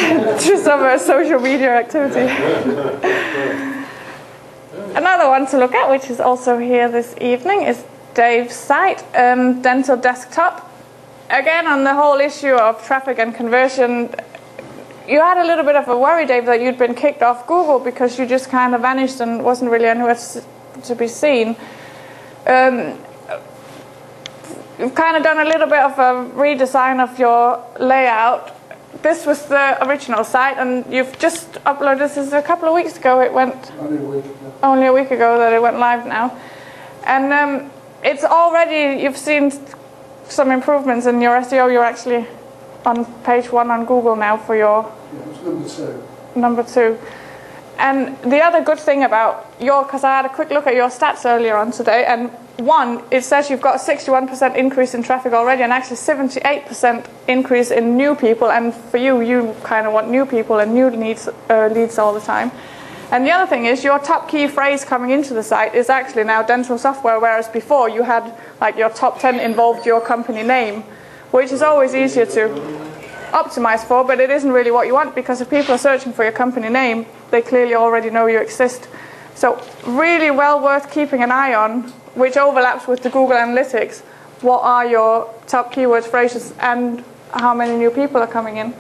through some social media activity. Another one to look at, which is also here this evening, is Dave's site, Dental Desktop. Again, on the whole issue of traffic and conversion, you had a little bit of a worry, Dave, that you'd been kicked off Google because you just kind of vanished and wasn't really anywhere to be seen. You've kind of done a little bit of a redesign of your layout. This was the original site, and you've just uploaded this a couple of weeks ago. It went only a week ago that it went live now, and it's already, you've seen some improvements in your SEO. You're actually on page 1 on Google now for your number two. And the other good thing about because I had a quick look at your stats earlier on today, and one, it says you've got a 61% increase in traffic already, and actually 78% increase in new people. And for you kind of want new people and new leads all the time. And the other thing is your top key phrase coming into the site is actually now dental software, whereas before you had like your top 10 involved your company name, which is always easier to optimize for, but it isn't really what you want, because if people are searching for your company name, they clearly already know you exist. So really well worth keeping an eye on, which overlaps with the Google Analytics. What are your top keywords, phrases, and how many new people are coming in?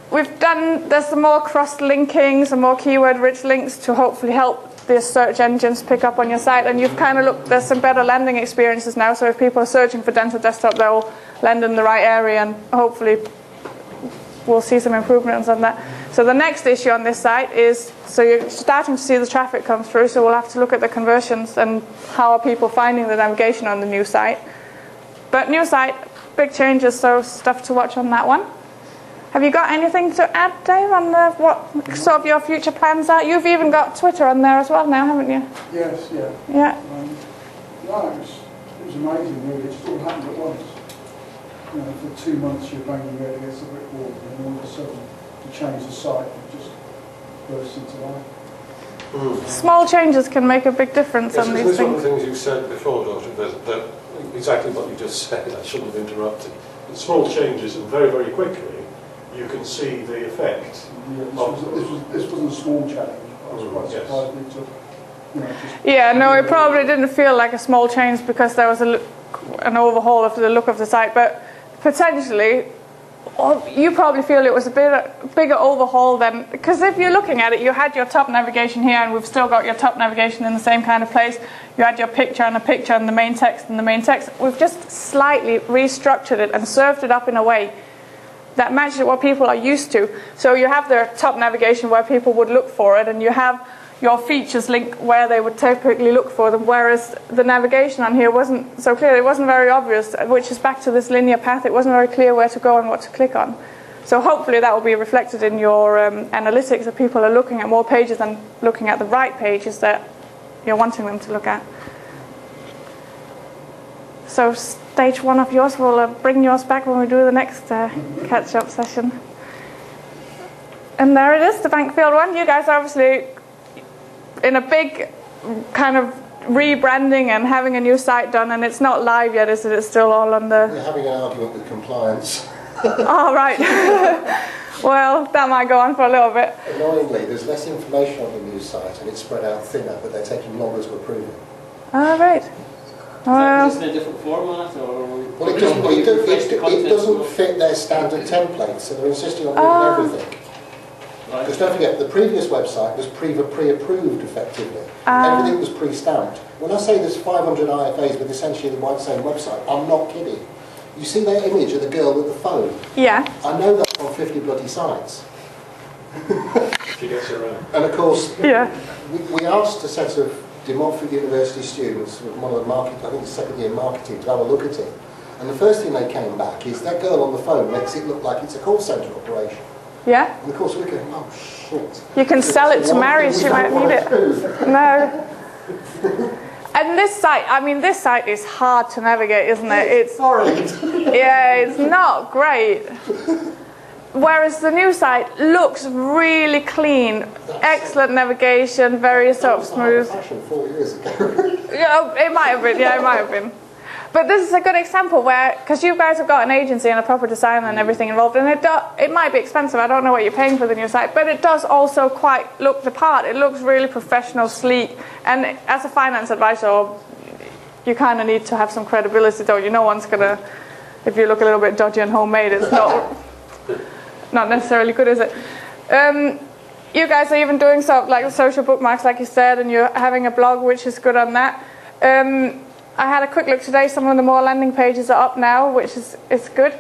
There's some more cross-linking, some more keyword-rich links to hopefully help the search engines pick up on your site. And you've kind of looked, there's some better landing experiences now, so if people are searching for Dental Desktop, they'll land in the right area, and hopefully we'll see some improvements on that. So the next issue on this site is, so you're starting to see the traffic come through, so we'll have to look at the conversions and how are people finding the navigation on the new site. But new site, big changes, so stuff to watch on that one. Have you got anything to add, Dave, on what sort of your future plans are? You've even got Twitter on there as well now, haven't you? Yes, yeah. Yeah. No, it was amazing, really. It just all happened at once. You know, for 2 months you're banging your head against a brick wall, and then all of a sudden to change the site, it just burst into life. Small changes can make a big difference on these things. One of the things you said before, Doctor, that exactly what you just said, I shouldn't have interrupted. But small changes, and very, very quickly, you can see the effect. Yeah, this wasn't a small challenge. I was quite surprised it took, yeah, no, it probably didn't feel like a small change because there was an overhaul of the look of the site, but potentially you probably feel it was a bigger overhaul than, because if you're looking at it, you had your top navigation here, and we've still got your top navigation in the same kind of place. You had your picture and a picture and the main text and the main text. We've just slightly restructured it and served it up in a way that matches what people are used to. So you have their top navigation where people would look for it, and you have your features link where they would typically look for them, whereas the navigation on here wasn't so clear. It wasn't very obvious, which is back to this linear path. It wasn't very clear where to go and what to click on. So hopefully that will be reflected in your analytics, that people are looking at more pages and looking at the right pages that you're wanting them to look at. So stage 1 of yours, we'll bring yours back when we do the next catch-up session. And there it is, the Bankfield one. You guys are obviously in a big kind of rebranding and having a new site done, and it's not live yet, is it? It's still all on the... We're having an argument with compliance. Oh, right. Well, that might go on for a little bit. Annoyingly, there's less information on the new site, and it's spread out thinner, but they're taking longer to approve it. Oh, right. Well, is this in a different format, or...? Well, it doesn't fit their standard template, so they're insisting on doing everything. Right. Because don't forget, the previous website was pre-approved effectively. Everything was pre-stamped. When I say there's 500 IFAs with essentially the same website, I'm not kidding. You see that image of the girl with the phone? yeah. I know that's on 50 bloody sites. She gets around. And of course, Yeah. we asked a set of De Montfort University students, one of the I think it's second year marketing, to have a look at it. And the first thing they came back is that girl on the phone makes it look like it's a call centre operation. Yeah. And of course we're going, oh shit. You can sell it to Mary, she might need it. No. And this site, I mean, this site is hard to navigate, isn't it? It's horrid. Yeah, it's not great. Whereas the new site looks really clean, excellent navigation, very sort of smooth. Fashion 4 years ago. Yeah, it might have been. Yeah, it might have been. But this is a good example where, because you guys have got an agency and a proper designer and everything involved, and it might be expensive. I don't know what you're paying for the new site, but it does also quite look the part. It looks really professional, sleek, and as a finance advisor, you kind of need to have some credibility, though. No one's gonna, if you look a little bit dodgy and homemade, it's not necessarily good, is it? You guys are even doing stuff like the social bookmarks, like you said, and you're having a blog, which is good on that. I had a quick look today. Some of the more landing pages are up now, which is good.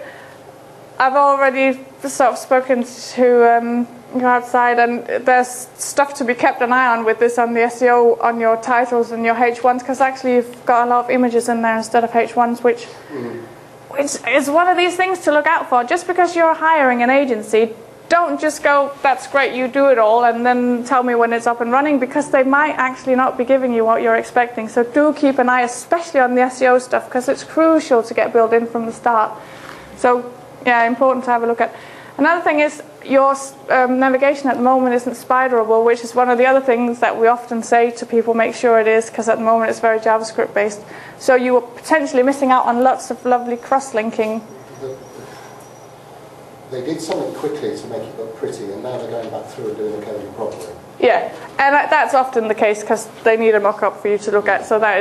I've already sort of spoken to you outside, and there's stuff to be kept an eye on with this on the SEO, on your titles and your H1s, because actually you've got a lot of images in there instead of H1s, which is one of these things to look out for. Just because you're hiring an agency, don't just go, that's great, you do it all, and then tell me when it's up and running, because they might actually not be giving you what you're expecting. So do keep an eye, especially on the SEO stuff, because it's crucial to get built in from the start. So yeah, important to have a look at. Another thing is your navigation at the moment isn't spiderable, which is one of the other things that we often say to people, make sure it is, because at the moment it's very JavaScript based. So you are potentially missing out on lots of lovely cross-linking. They did something quickly to make it look pretty, and now they're going back through and doing the coding properly. Yeah, and that's often the case because they need a mock-up for you to look at, so that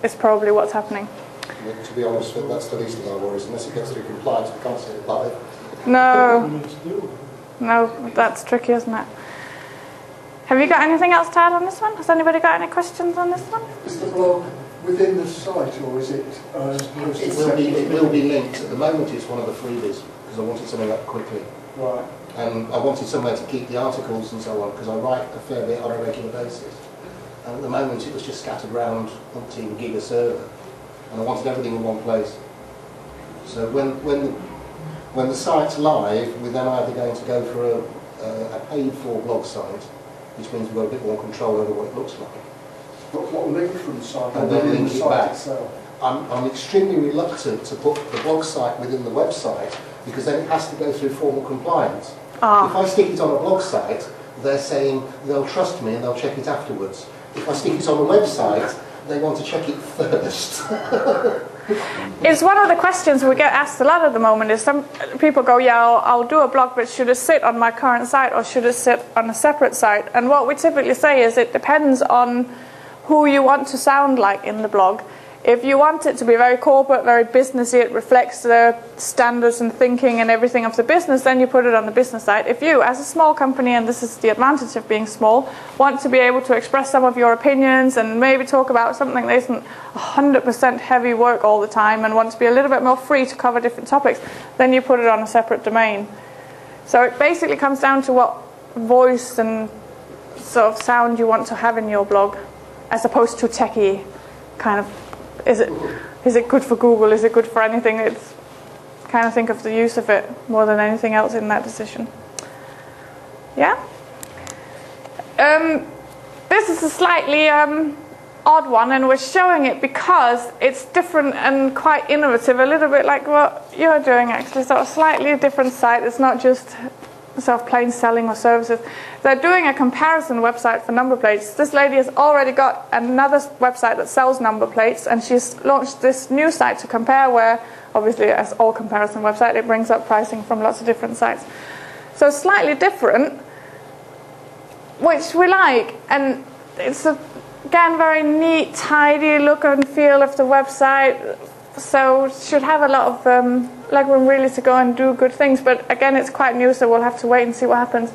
is probably what's happening. To be honest, that's the least of our worries. Unless it gets through compliance, we can't see it live. No, that's tricky, isn't it? Have you got anything else to add on this one? Has anybody got any questions on this one? Is the blog within the site, or is it It will be linked. At the moment it's one of the freebies, because I wanted something up quickly. Right. And I wanted somewhere to keep the articles and so on, because I write a fair bit on a regular basis. And at the moment it was just scattered around umpteen gig a server, and I wanted everything in one place. So when the site's live, we're then either going to go for a paid-for blog site, which means we've got a bit more control over what it looks like. What link from the site? And then link it back. Itself? I'm extremely reluctant to put the blog site within the website, because then it has to go through formal compliance. If I stick it on a blog site, they're saying they'll trust me and they'll check it afterwards. If I stick it on a website, they want to check it first. It's one of the questions we get asked a lot at the moment. Is some people go, yeah, I'll do a blog, but should it sit on my current site or should it sit on a separate site? And what we typically say is it depends on who you want to sound like in the blog. If you want it to be very corporate, very businessy, it reflects the standards and thinking and everything of the business, then you put it on the business side. If you, as a small company, and this is the advantage of being small, want to be able to express some of your opinions and maybe talk about something that isn't 100% heavy work all the time and want to be a little bit more free to cover different topics, then you put it on a separate domain. So it basically comes down to what voice and sort of sound you want to have in your blog, as opposed to techie kind of. Is it good for Google? Is it good for anything? It's kind of think of the use of it more than anything else in that decision. Yeah? This is a slightly odd one, and we're showing it because it's different and quite innovative, a little bit like what you're doing actually. So a slightly different site. It's not just sort of plain selling or services. They're doing a comparison website for number plates. This lady has already got another website that sells number plates, and she's launched this new site to compare, where obviously, as all comparison website, it brings up pricing from lots of different sites. So slightly different, which we like, and it's again very neat, tidy look and feel of the website. So should have a lot of legroom really to go and do good things, but again it's quite new, so we'll have to wait and see what happens.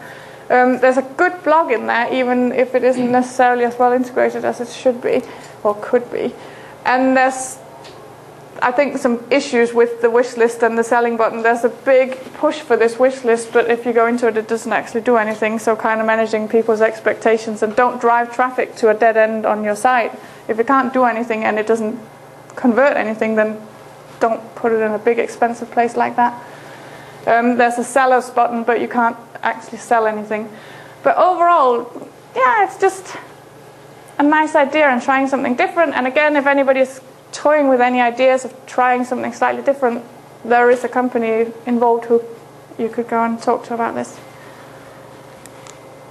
There's a good blog in there, even if it isn't necessarily as well integrated as it should be or could be. And there's, I think, some issues with the wish list and the selling button. There's a big push for this wish list, but if you go into it, it doesn't actually do anything. So kind of managing people's expectations, and don't drive traffic to a dead end on your site. If it can't do anything and it doesn't convert anything, then don't put it in a big expensive place like that. There's a seller's button, but you can't actually sell anything. But overall, yeah, it's just a nice idea and trying something different. And again, if anybody's toying with any ideas of trying something slightly different, there is a company involved who you could go and talk to about this.